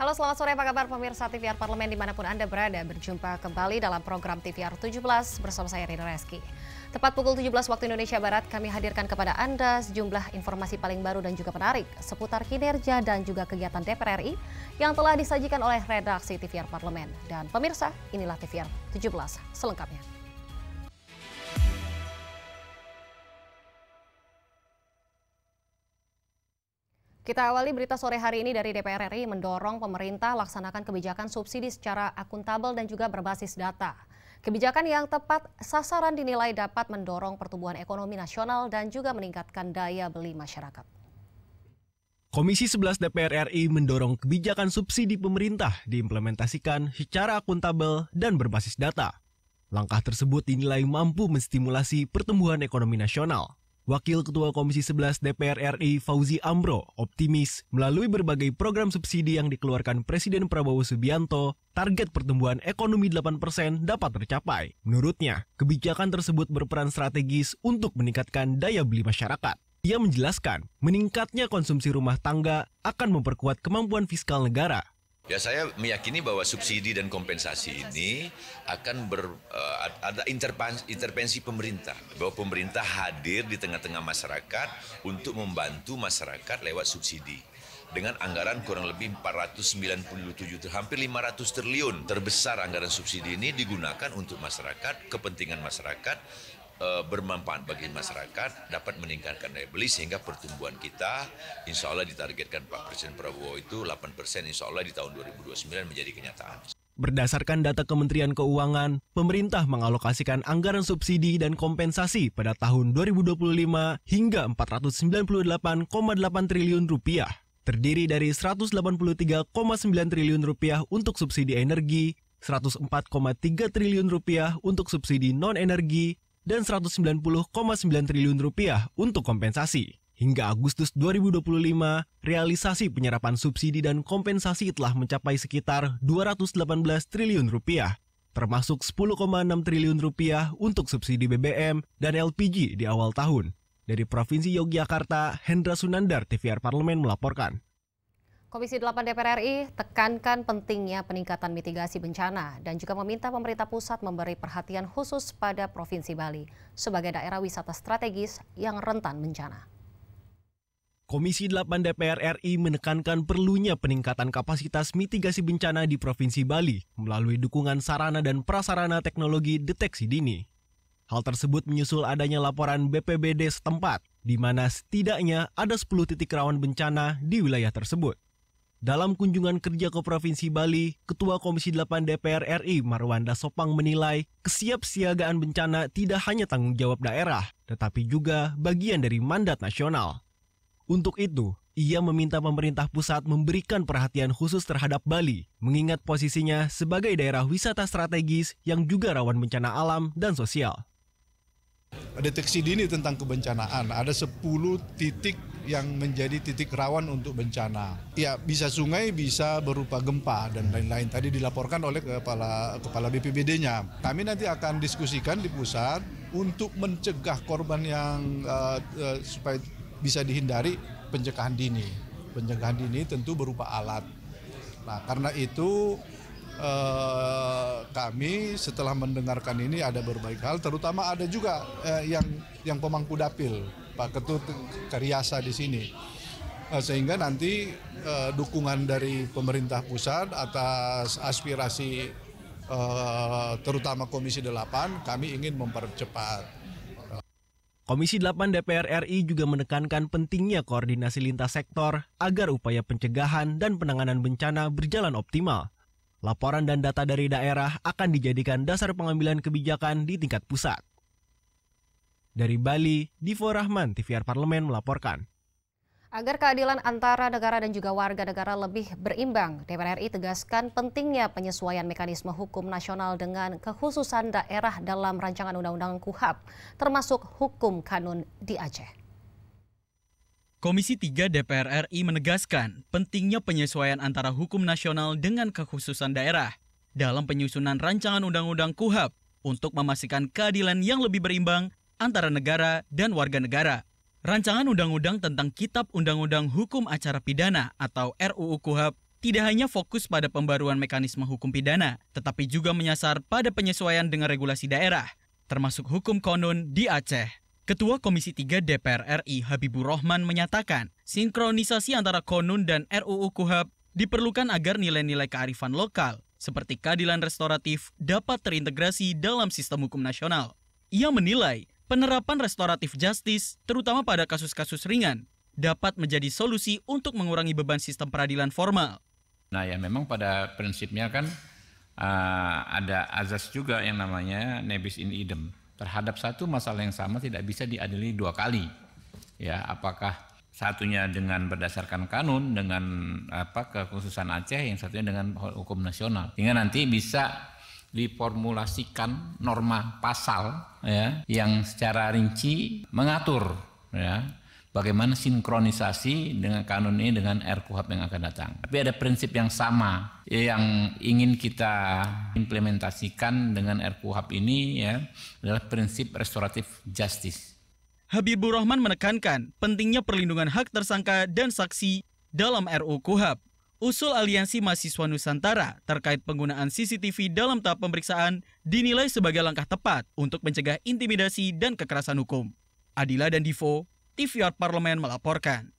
Halo, selamat sore, apa kabar pemirsa TVR Parlemen dimanapun Anda berada. Berjumpa kembali dalam program TVR 17 bersama saya Rina Reski. Tepat pukul 17 waktu Indonesia Barat, kami hadirkan kepada Anda sejumlah informasi paling baru dan juga menarik seputar kinerja dan juga kegiatan DPR RI yang telah disajikan oleh redaksi TVR Parlemen. Dan pemirsa, inilah TVR 17 selengkapnya. Kita awali berita sore hari ini dari DPR RI mendorong pemerintah laksanakan kebijakan subsidi secara akuntabel dan juga berbasis data. Kebijakan yang tepat sasaran dinilai dapat mendorong pertumbuhan ekonomi nasional dan juga meningkatkan daya beli masyarakat. Komisi 11 DPR RI mendorong kebijakan subsidi pemerintah diimplementasikan secara akuntabel dan berbasis data. Langkah tersebut dinilai mampu menstimulasi pertumbuhan ekonomi nasional. Wakil Ketua Komisi 11 DPR RI Fauzi Amro optimis melalui berbagai program subsidi yang dikeluarkan Presiden Prabowo Subianto, target pertumbuhan ekonomi 8% dapat tercapai. Menurutnya, kebijakan tersebut berperan strategis untuk meningkatkan daya beli masyarakat. Ia menjelaskan, meningkatnya konsumsi rumah tangga akan memperkuat kemampuan fiskal negara. Ya, saya meyakini bahwa subsidi dan kompensasi ini akan ada intervensi pemerintah, bahwa pemerintah hadir di tengah-tengah masyarakat untuk membantu masyarakat lewat subsidi. Dengan anggaran kurang lebih 497, hampir 500 triliun. Terbesar anggaran subsidi ini digunakan untuk masyarakat, kepentingan masyarakat, bermanfaat bagi masyarakat, dapat meningkatkan daya beli sehingga pertumbuhan kita insya Allah ditargetkan Pak Presiden Prabowo itu 8% insya Allah di tahun 2029 menjadi kenyataan. Berdasarkan data Kementerian Keuangan, pemerintah mengalokasikan anggaran subsidi dan kompensasi pada tahun 2025 hingga 498,8 triliun rupiah. Terdiri dari 183,9 triliun rupiah untuk subsidi energi, 104,3 triliun rupiah untuk subsidi non-energi, dan 190,9 triliun rupiah untuk kompensasi. Hingga Agustus 2025, realisasi penyerapan subsidi dan kompensasi telah mencapai sekitar 218 triliun rupiah, termasuk 10,6 triliun rupiah untuk subsidi BBM dan LPG di awal tahun. Dari Provinsi Yogyakarta, Hendra Sunandar, TVR Parlemen melaporkan. Komisi 8 DPR RI tekankan pentingnya peningkatan mitigasi bencana dan juga meminta pemerintah pusat memberi perhatian khusus pada Provinsi Bali sebagai daerah wisata strategis yang rentan bencana. Komisi 8 DPR RI menekankan perlunya peningkatan kapasitas mitigasi bencana di Provinsi Bali melalui dukungan sarana dan prasarana teknologi deteksi dini. Hal tersebut menyusul adanya laporan BPBD setempat, di mana setidaknya ada 10 titik rawan bencana di wilayah tersebut. Dalam kunjungan kerja ke Provinsi Bali, Ketua Komisi 8 DPR RI Marwanda Sopang menilai kesiapsiagaan bencana tidak hanya tanggung jawab daerah, tetapi juga bagian dari mandat nasional. Untuk itu, ia meminta pemerintah pusat memberikan perhatian khusus terhadap Bali, mengingat posisinya sebagai daerah wisata strategis yang juga rawan bencana alam dan sosial. Deteksi dini tentang kebencanaan, ada 10 titik yang menjadi titik rawan untuk bencana. Ya, bisa sungai, bisa berupa gempa dan lain-lain. Tadi dilaporkan oleh kepala BPBD-nya. Kami nanti akan diskusikan di pusat untuk mencegah korban yang supaya bisa dihindari pencegahan dini. Pencegahan dini tentu berupa alat. Nah, karena itu kami setelah mendengarkan ini ada berbagai hal, terutama ada juga yang pemangku dapil, Pak Ketut Karyasa di sini, sehingga nanti dukungan dari pemerintah pusat atas aspirasi terutama Komisi 8 kami ingin mempercepat. Komisi 8 DPR RI juga menekankan pentingnya koordinasi lintas sektor agar upaya pencegahan dan penanganan bencana berjalan optimal. Laporan dan data dari daerah akan dijadikan dasar pengambilan kebijakan di tingkat pusat. Dari Bali, Divo Rahman, TVR Parlemen melaporkan. Agar keadilan antara negara dan juga warga negara lebih berimbang, DPR RI tegaskan pentingnya penyesuaian mekanisme hukum nasional dengan kekhususan daerah dalam rancangan Undang-Undang KUHP, termasuk hukum kanun di Aceh. Komisi 3 DPR RI menegaskan pentingnya penyesuaian antara hukum nasional dengan kekhususan daerah dalam penyusunan rancangan Undang-Undang KUHP untuk memastikan keadilan yang lebih berimbang antara negara dan warga negara. Rancangan Undang-Undang tentang Kitab Undang-Undang Hukum Acara Pidana atau RUU KUHP tidak hanya fokus pada pembaruan mekanisme hukum pidana, tetapi juga menyasar pada penyesuaian dengan regulasi daerah, termasuk hukum konun di Aceh. Ketua Komisi 3 DPR RI Habibur Rahman menyatakan, sinkronisasi antara konun dan RUU KUHP diperlukan agar nilai-nilai kearifan lokal, seperti keadilan restoratif, dapat terintegrasi dalam sistem hukum nasional. Ia menilai, penerapan restoratif justice, terutama pada kasus-kasus ringan, dapat menjadi solusi untuk mengurangi beban sistem peradilan formal. Nah ya memang pada prinsipnya kan ada azas juga yang namanya nebis in idem. Terhadap satu masalah yang sama tidak bisa diadili dua kali. Ya, apakah satunya dengan berdasarkan kanun dengan kekhususan Aceh, yang satunya dengan hukum nasional. Sehingga nanti bisa diformulasikan norma pasal ya yang secara rinci mengatur ya bagaimana sinkronisasi dengan kanun ini dengan RKUHP yang akan datang. Tapi ada prinsip yang sama yang ingin kita implementasikan dengan RKUHP ini ya adalah prinsip restoratif justice. Habibur Rahman menekankan pentingnya perlindungan hak tersangka dan saksi dalam RUU KUHP. Usul Aliansi Mahasiswa Nusantara terkait penggunaan CCTV dalam tahap pemeriksaan dinilai sebagai langkah tepat untuk mencegah intimidasi dan kekerasan hukum. Adila dan Divo, TVR Parlemen melaporkan.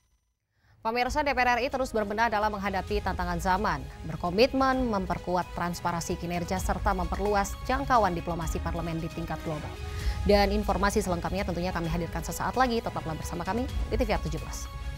Pemirsa, DPR RI terus berbenah dalam menghadapi tantangan zaman, berkomitmen memperkuat transparansi kinerja serta memperluas jangkauan diplomasi parlemen di tingkat global. Dan informasi selengkapnya tentunya kami hadirkan sesaat lagi, tetaplah bersama kami di TVR 17.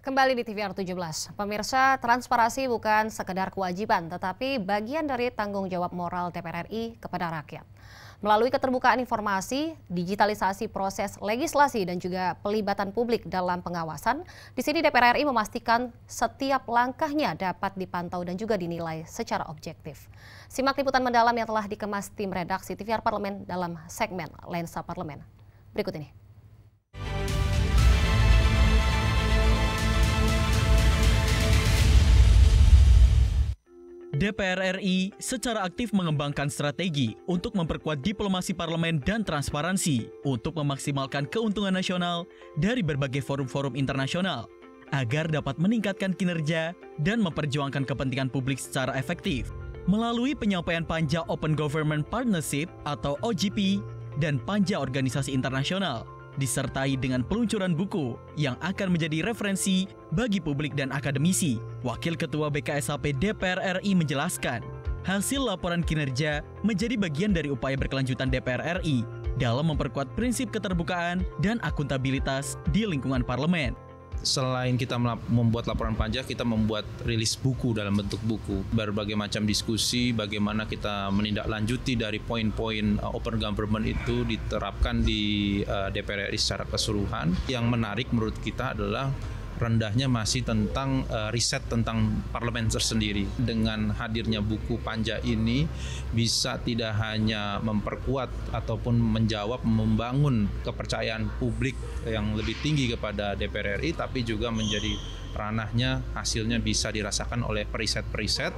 Kembali di TVR 17. Pemirsa, transparansi bukan sekedar kewajiban, tetapi bagian dari tanggung jawab moral DPR RI kepada rakyat. Melalui keterbukaan informasi, digitalisasi proses legislasi dan juga pelibatan publik dalam pengawasan, di sini DPR RI memastikan setiap langkahnya dapat dipantau dan juga dinilai secara objektif. Simak liputan mendalam yang telah dikemas tim redaksi TVR Parlemen dalam segmen Lensa Parlemen. Berikut ini. DPR RI secara aktif mengembangkan strategi untuk memperkuat diplomasi parlemen dan transparansi untuk memaksimalkan keuntungan nasional dari berbagai forum-forum internasional agar dapat meningkatkan kinerja dan memperjuangkan kepentingan publik secara efektif. Melalui penyampaian Panja Open Government Partnership atau OGP dan Panja Organisasi Internasional, disertai dengan peluncuran buku yang akan menjadi referensi bagi publik dan akademisi. Wakil Ketua BKSHP DPR RI menjelaskan, hasil laporan kinerja menjadi bagian dari upaya berkelanjutan DPR RI dalam memperkuat prinsip keterbukaan dan akuntabilitas di lingkungan parlemen. Selain kita membuat laporan panja, kita membuat rilis buku dalam bentuk buku. Berbagai macam diskusi bagaimana kita menindaklanjuti dari poin-poin open government itu diterapkan di DPR RI secara keseluruhan. Yang menarik menurut kita adalah rendahnya masih tentang riset tentang parlemen tersendiri. Dengan hadirnya buku panja ini bisa tidak hanya memperkuat ataupun menjawab, membangun kepercayaan publik yang lebih tinggi kepada DPR RI, tapi juga menjadi ranahnya hasilnya bisa dirasakan oleh periset-periset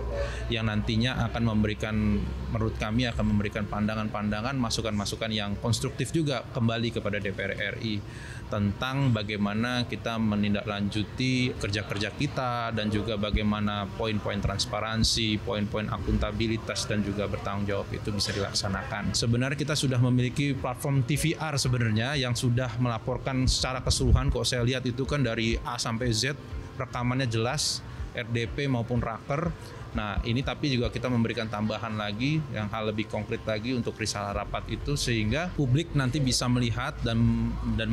yang nantinya akan memberikan, menurut kami akan memberikan pandangan-pandangan, masukan-masukan yang konstruktif juga kembali kepada DPR RI tentang bagaimana kita menindaklanjuti kerja-kerja kita dan juga bagaimana poin-poin transparansi, poin-poin akuntabilitas dan juga bertanggung jawab itu bisa dilaksanakan. Sebenarnya kita sudah memiliki platform TVR sebenarnya yang sudah melaporkan secara keseluruhan. Kok saya lihat itu kan dari A sampai Z rekamannya jelas, RDP maupun raker. Nah ini tapi juga kita memberikan tambahan lagi yang hal lebih konkret lagi untuk risalah rapat itu, sehingga publik nanti bisa melihat dan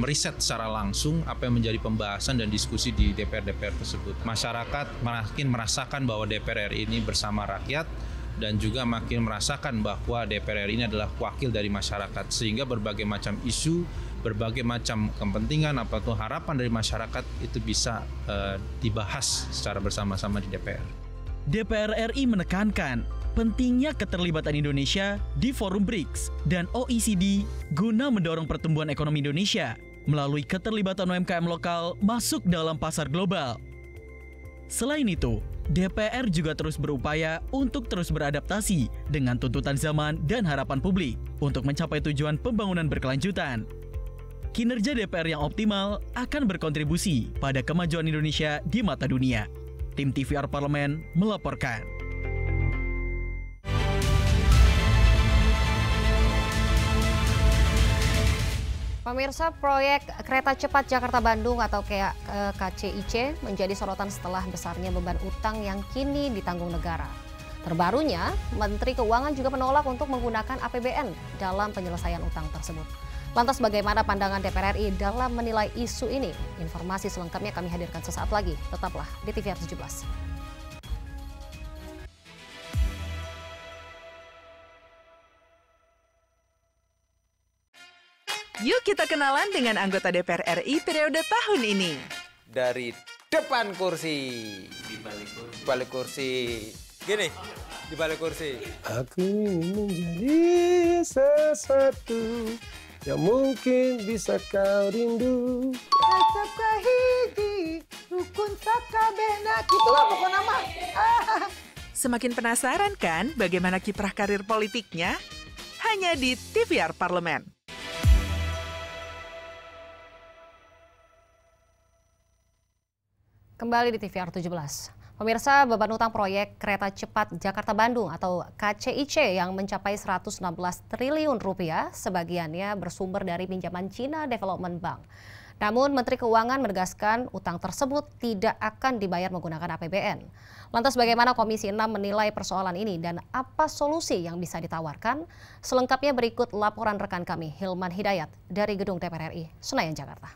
meriset secara langsung apa yang menjadi pembahasan dan diskusi di DPR-DPR tersebut. Masyarakat makin merasakan bahwa DPR RI ini bersama rakyat dan juga makin merasakan bahwa DPR RI ini adalah wakil dari masyarakat, sehingga berbagai macam isu berbagai macam kepentingan atau harapan dari masyarakat itu bisa dibahas secara bersama-sama di DPR. DPR RI menekankan pentingnya keterlibatan Indonesia di Forum BRICS dan OECD guna mendorong pertumbuhan ekonomi Indonesia melalui keterlibatan UMKM lokal masuk dalam pasar global. Selain itu, DPR juga terus berupaya untuk terus beradaptasi dengan tuntutan zaman dan harapan publik untuk mencapai tujuan pembangunan berkelanjutan. Kinerja DPR yang optimal akan berkontribusi pada kemajuan Indonesia di mata dunia. Tim TVR Parlemen melaporkan. Pemirsa, proyek kereta cepat Jakarta-Bandung atau KCIC menjadi sorotan setelah besarnya beban utang yang kini ditanggung negara. Terbarunya, Menteri Keuangan juga menolak untuk menggunakan APBN dalam penyelesaian utang tersebut. Lantas bagaimana pandangan DPR RI dalam menilai isu ini? Informasi selengkapnya kami hadirkan sesaat lagi. Tetaplah di TVR 17. Yuk kita kenalan dengan anggota DPR RI periode tahun ini. Dari depan kursi. Di balik kursi. Gini, di balik kursi. Aku ingin menjadi sesuatu yang mungkin bisa kau rindu. Acap kahiji, rukun sakabehna. Itulah pokok nama. Semakin penasaran kan bagaimana kiprah karir politiknya? Hanya di TVR Parlemen. Kembali di TVR 17. Pemirsa, beban utang proyek kereta cepat Jakarta-Bandung atau KCIC yang mencapai 116 triliun rupiah sebagiannya bersumber dari pinjaman China Development Bank. Namun Menteri Keuangan menegaskan utang tersebut tidak akan dibayar menggunakan APBN. Lantas bagaimana Komisi 6 menilai persoalan ini dan apa solusi yang bisa ditawarkan? Selengkapnya berikut laporan rekan kami Hilman Hidayat dari Gedung DPR RI, Senayan, Jakarta.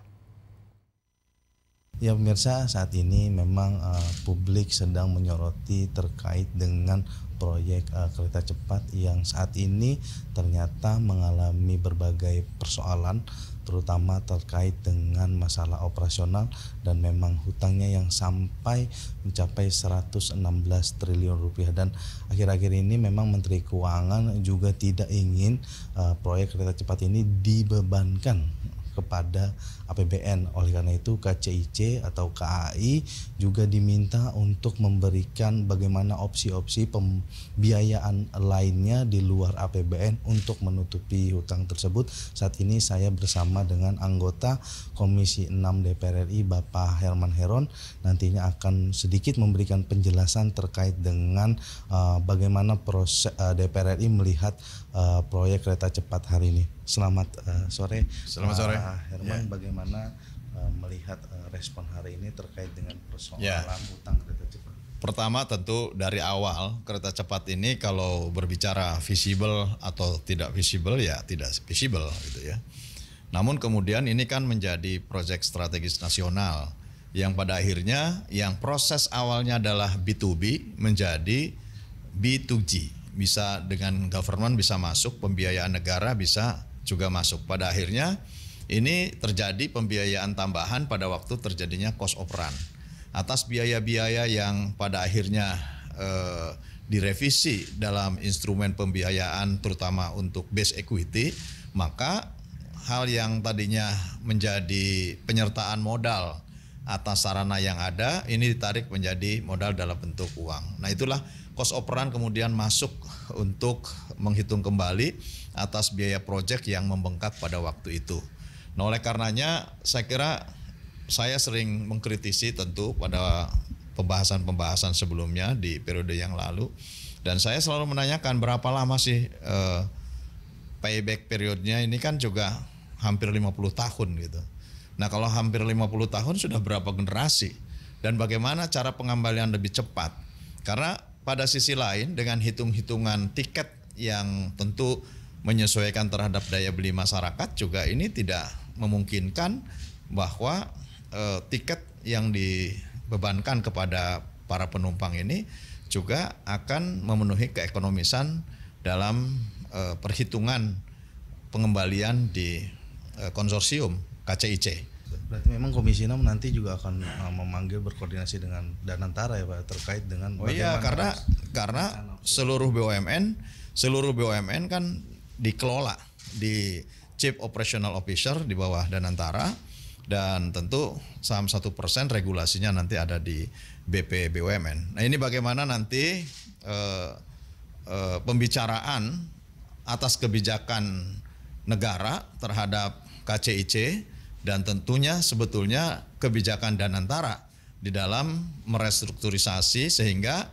Ya pemirsa, saat ini memang publik sedang menyoroti terkait dengan proyek kereta cepat yang saat ini ternyata mengalami berbagai persoalan, terutama terkait dengan masalah operasional dan memang hutangnya yang sampai mencapai 116 triliun rupiah. Dan akhir-akhir ini memang Menteri Keuangan juga tidak ingin proyek kereta cepat ini dibebankan kepada APBN. Oleh karena itu KCIC atau KAI juga diminta untuk memberikan bagaimana opsi-opsi pembiayaan lainnya di luar APBN untuk menutupi hutang tersebut. Saat ini saya bersama dengan anggota Komisi 6 DPR RI Bapak Herman Heron nantinya akan sedikit memberikan penjelasan terkait dengan bagaimana proses DPR RI melihat proyek kereta cepat hari ini. Selamat sore. Selamat sore. Herman, bagaimana melihat respon hari ini terkait dengan persoalan utang kereta cepat? Pertama tentu dari awal kereta cepat ini kalau berbicara visible atau tidak visible ya tidak visible gitu ya. Namun kemudian ini kan menjadi proyek strategis nasional yang pada akhirnya yang proses awalnya adalah B2B menjadi B2G. Bisa dengan government bisa masuk, pembiayaan negara bisa juga masuk. Pada akhirnya ini terjadi pembiayaan tambahan pada waktu terjadinya cost of run. Atas biaya-biaya yang pada akhirnya direvisi dalam instrumen pembiayaan terutama untuk base equity, maka hal yang tadinya menjadi penyertaan modal atas sarana yang ada ini ditarik menjadi modal dalam bentuk uang. Nah itulah cost of run kemudian masuk untuk menghitung kembali atas biaya proyek yang membengkak pada waktu itu. Nah oleh karenanya saya kira saya sering mengkritisi tentu pada pembahasan-pembahasan sebelumnya di periode yang lalu. Dan saya selalu menanyakan berapa lama sih payback periodnya ini kan juga hampir 50 tahun gitu. Nah kalau hampir 50 tahun sudah berapa generasi dan bagaimana cara pengembalian lebih cepat. Karena pada sisi lain dengan hitung-hitungan tiket yang tentu menyesuaikan terhadap daya beli masyarakat juga ini tidak memungkinkan bahwa tiket yang dibebankan kepada para penumpang ini juga akan memenuhi keekonomisan dalam perhitungan pengembalian di konsorsium KCIC. Berarti memang Komisi 6 nanti juga akan memanggil berkoordinasi dengan Danantara ya Pak terkait dengan karena seluruh BUMN kan dikelola di Chief Operational Officer di bawah Danantara, dan tentu saham 1% regulasinya nanti ada di BP BUMN. Nah ini bagaimana nanti pembicaraan atas kebijakan negara terhadap KCIC dan tentunya sebetulnya kebijakan Danantara di dalam merestrukturisasi sehingga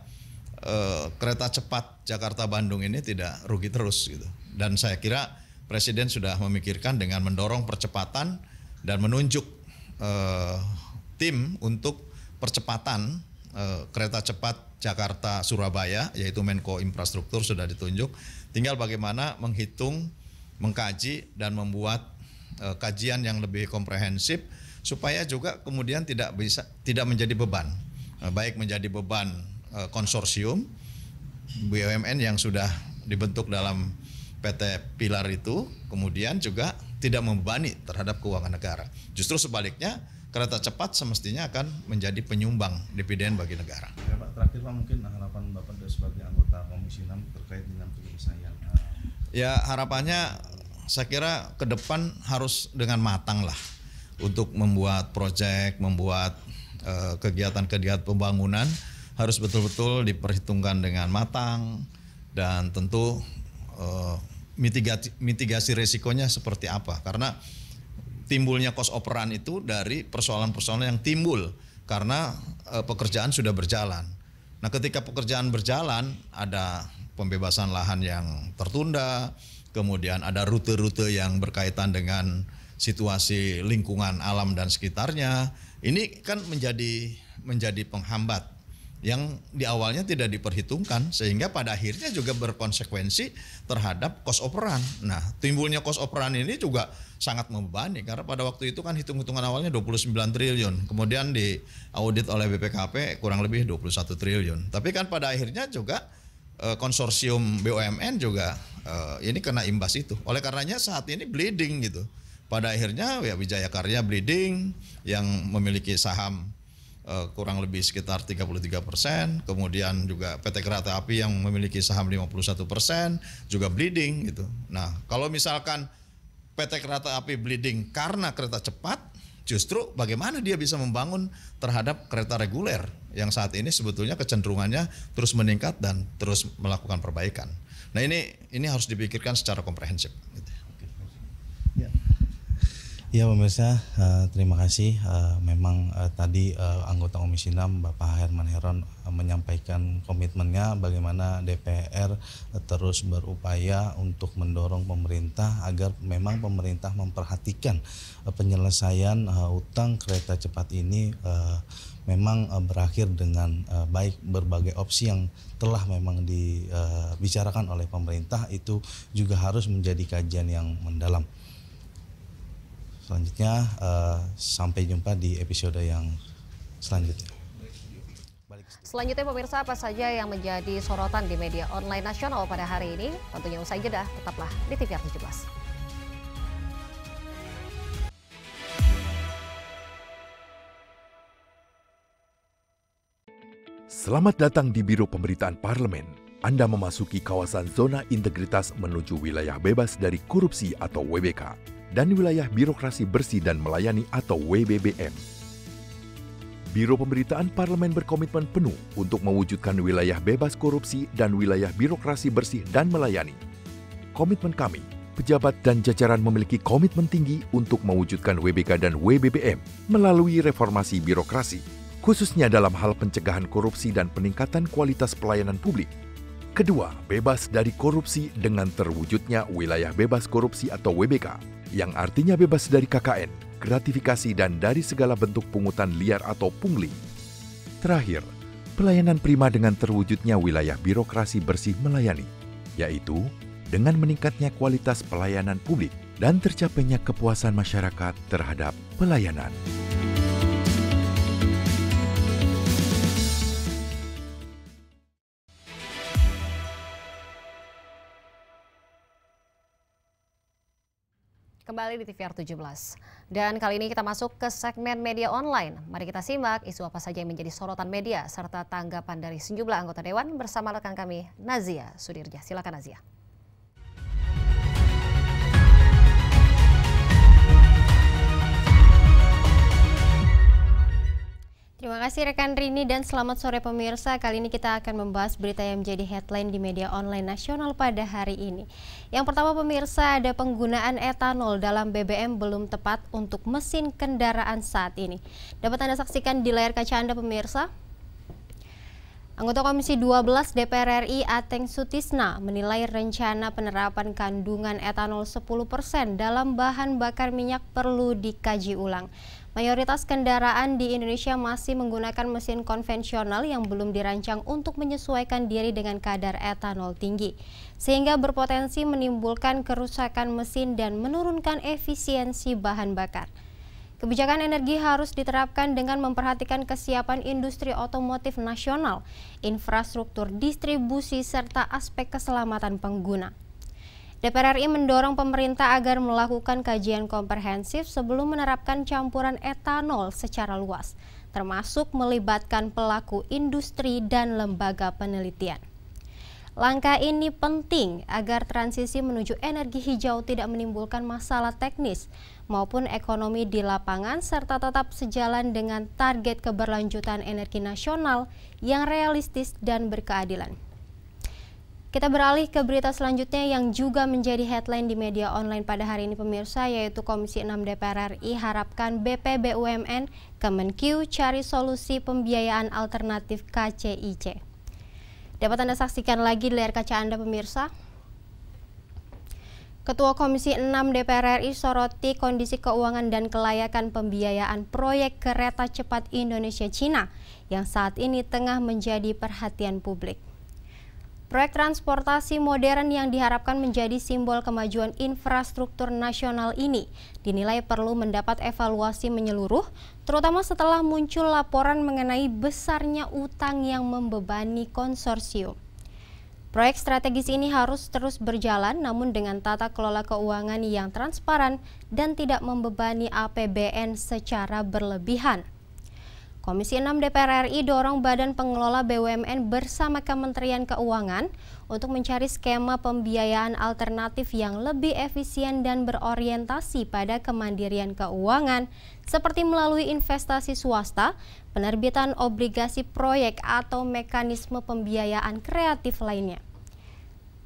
kereta cepat Jakarta-Bandung ini tidak rugi terus gitu. Dan saya kira Presiden sudah memikirkan dengan mendorong percepatan dan menunjuk tim untuk percepatan kereta cepat Jakarta-Surabaya, yaitu Menko Infrastruktur sudah ditunjuk. Tinggal bagaimana menghitung, mengkaji dan membuat kajian yang lebih komprehensif supaya juga kemudian tidak menjadi beban, baik menjadi beban konsorsium BUMN yang sudah dibentuk dalam PT Pilar itu, kemudian juga tidak membebani terhadap keuangan negara. Justru sebaliknya, kereta cepat semestinya akan menjadi penyumbang dividen bagi negara. Ya, Pak, terakhir Pak, mungkin harapan Bapak sebagai anggota Komisi 6 terkait dengan penyelesaian. Ya harapannya saya kira ke depan harus dengan matang lah untuk membuat proyek, membuat kegiatan-kegiatan pembangunan harus betul-betul diperhitungkan dengan matang, dan tentu mitigasi risikonya seperti apa, karena timbulnya cost operan itu dari persoalan-persoalan yang timbul karena pekerjaan sudah berjalan. Nah ketika pekerjaan berjalan ada pembebasan lahan yang tertunda, kemudian ada rute-rute yang berkaitan dengan situasi lingkungan alam dan sekitarnya. Ini kan menjadi penghambat yang di awalnya tidak diperhitungkan, sehingga pada akhirnya juga berkonsekuensi terhadap cost operan. Nah, timbulnya cost operan ini juga sangat membebani karena pada waktu itu kan hitung-hitungan awalnya 29 triliun, kemudian diaudit oleh BPKP kurang lebih 21 triliun. Tapi kan pada akhirnya juga konsorsium BUMN juga ini kena imbas itu. Oleh karenanya saat ini bleeding gitu. Pada akhirnya ya Wijaya Karya bleeding yang memiliki saham kurang lebih sekitar 33%, kemudian juga PT Kereta Api yang memiliki saham 51% juga bleeding gitu. Nah, kalau misalkan PT Kereta Api bleeding karena kereta cepat, justru bagaimana dia bisa membangun terhadap kereta reguler yang saat ini sebetulnya kecenderungannya terus meningkat dan terus melakukan perbaikan. Nah, ini harus dipikirkan secara komprehensif gitu. Ya pemirsa, terima kasih. Memang tadi anggota Komisi 6 Bapak Herman Heron menyampaikan komitmennya bagaimana DPR terus berupaya untuk mendorong pemerintah agar memang pemerintah memperhatikan penyelesaian utang kereta cepat ini memang berakhir dengan baik. Berbagai opsi yang telah memang dibicarakan oleh pemerintah itu juga harus menjadi kajian yang mendalam. Selanjutnya sampai jumpa di episode yang selanjutnya. Selanjutnya pemirsa, apa saja yang menjadi sorotan di media online nasional pada hari ini? Tentunya usai jeda, tetaplah di TVR 17. Selamat datang di Biro Pemberitaan Parlemen. Anda memasuki kawasan zona integritas menuju wilayah bebas dari korupsi atau WBK. Dan wilayah birokrasi bersih dan melayani atau WBBM. Biro Pemberitaan Parlemen berkomitmen penuh untuk mewujudkan wilayah bebas korupsi dan wilayah birokrasi bersih dan melayani. Komitmen kami, pejabat dan jajaran memiliki komitmen tinggi untuk mewujudkan WBK dan WBBM melalui reformasi birokrasi, khususnya dalam hal pencegahan korupsi dan peningkatan kualitas pelayanan publik. Kedua, bebas dari korupsi dengan terwujudnya wilayah bebas korupsi atau WBK, yang artinya bebas dari KKN, gratifikasi dan dari segala bentuk pungutan liar atau pungli. Terakhir, pelayanan prima dengan terwujudnya wilayah birokrasi bersih melayani, yaitu dengan meningkatnya kualitas pelayanan publik dan tercapainya kepuasan masyarakat terhadap pelayanan. Kembali di TVR 17. Dan kali ini kita masuk ke segmen media online. Mari kita simak isu apa saja yang menjadi sorotan media serta tanggapan dari sejumlah anggota Dewan bersama rekan kami Nazia Sudirja. Silakan Nazia. Terima kasih rekan Rini dan selamat sore pemirsa. Kali ini kita akan membahas berita yang menjadi headline di media online nasional pada hari ini. Yang pertama pemirsa, ada penggunaan etanol dalam BBM belum tepat untuk mesin kendaraan saat ini. Dapat Anda saksikan di layar kaca Anda pemirsa. Anggota Komisi 12 DPR RI Ateng Sutisna menilai rencana penerapan kandungan etanol 10% dalam bahan bakar minyak perlu dikaji ulang. Mayoritas kendaraan di Indonesia masih menggunakan mesin konvensional yang belum dirancang untuk menyesuaikan diri dengan kadar etanol tinggi, sehingga berpotensi menimbulkan kerusakan mesin dan menurunkan efisiensi bahan bakar. Kebijakan energi harus diterapkan dengan memperhatikan kesiapan industri otomotif nasional, infrastruktur distribusi, serta aspek keselamatan pengguna. DPR RI mendorong pemerintah agar melakukan kajian komprehensif sebelum menerapkan campuran etanol secara luas, termasuk melibatkan pelaku industri dan lembaga penelitian. Langkah ini penting agar transisi menuju energi hijau tidak menimbulkan masalah teknis maupun ekonomi di lapangan serta tetap sejalan dengan target keberlanjutan energi nasional yang realistis dan berkeadilan. Kita beralih ke berita selanjutnya yang juga menjadi headline di media online pada hari ini pemirsa, yaitu Komisi 6 DPR RI harapkan BP BUMN Kemenq cari solusi pembiayaan alternatif KCIC. Dapat Anda saksikan lagi di layar kaca Anda pemirsa. Ketua Komisi 6 DPR RI soroti kondisi keuangan dan kelayakan pembiayaan proyek kereta cepat Indonesia-Cina yang saat ini tengah menjadi perhatian publik. Proyek transportasi modern yang diharapkan menjadi simbol kemajuan infrastruktur nasional ini dinilai perlu mendapat evaluasi menyeluruh, terutama setelah muncul laporan mengenai besarnya utang yang membebani konsorsium. Proyek strategis ini harus terus berjalan namun dengan tata kelola keuangan yang transparan dan tidak membebani APBN secara berlebihan. Komisi 6 DPR RI dorong Badan Pengelola BUMN bersama Kementerian Keuangan untuk mencari skema pembiayaan alternatif yang lebih efisien dan berorientasi pada kemandirian keuangan seperti melalui investasi swasta, penerbitan obligasi proyek atau mekanisme pembiayaan kreatif lainnya.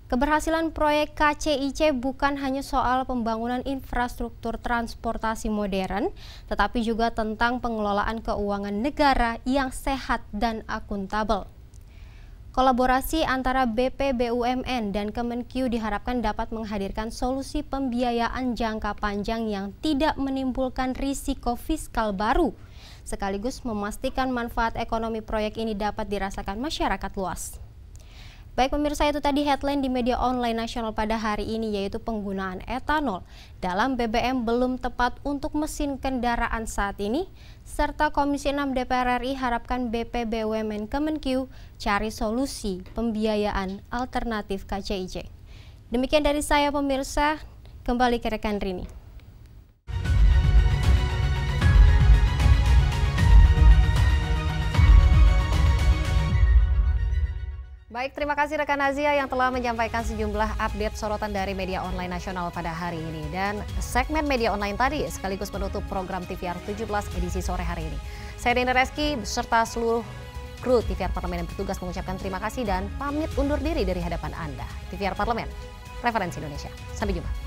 Keberhasilan proyek KCIC bukan hanya soal pembangunan infrastruktur transportasi modern, tetapi juga tentang pengelolaan keuangan negara yang sehat dan akuntabel. Kolaborasi antara BP BUMN dan Kemenq diharapkan dapat menghadirkan solusi pembiayaan jangka panjang yang tidak menimbulkan risiko fiskal baru, sekaligus memastikan manfaat ekonomi proyek ini dapat dirasakan masyarakat luas. Baik pemirsa, itu tadi headline di media online nasional pada hari ini, yaitu penggunaan etanol dalam BBM belum tepat untuk mesin kendaraan saat ini, serta Komisi 6 DPR RI harapkan BP BUMN Kemenq cari solusi pembiayaan alternatif KCIC. Demikian dari saya pemirsa, kembali ke rekan Rini. Baik, terima kasih rekan Nazia yang telah menyampaikan sejumlah update sorotan dari media online nasional pada hari ini. Dan segmen media online tadi sekaligus menutup program TVR 17 edisi sore hari ini. Saya Rini Reski beserta seluruh kru TVR Parlemen yang bertugas mengucapkan terima kasih dan pamit undur diri dari hadapan Anda. TVR Parlemen, referensi Indonesia. Sampai jumpa.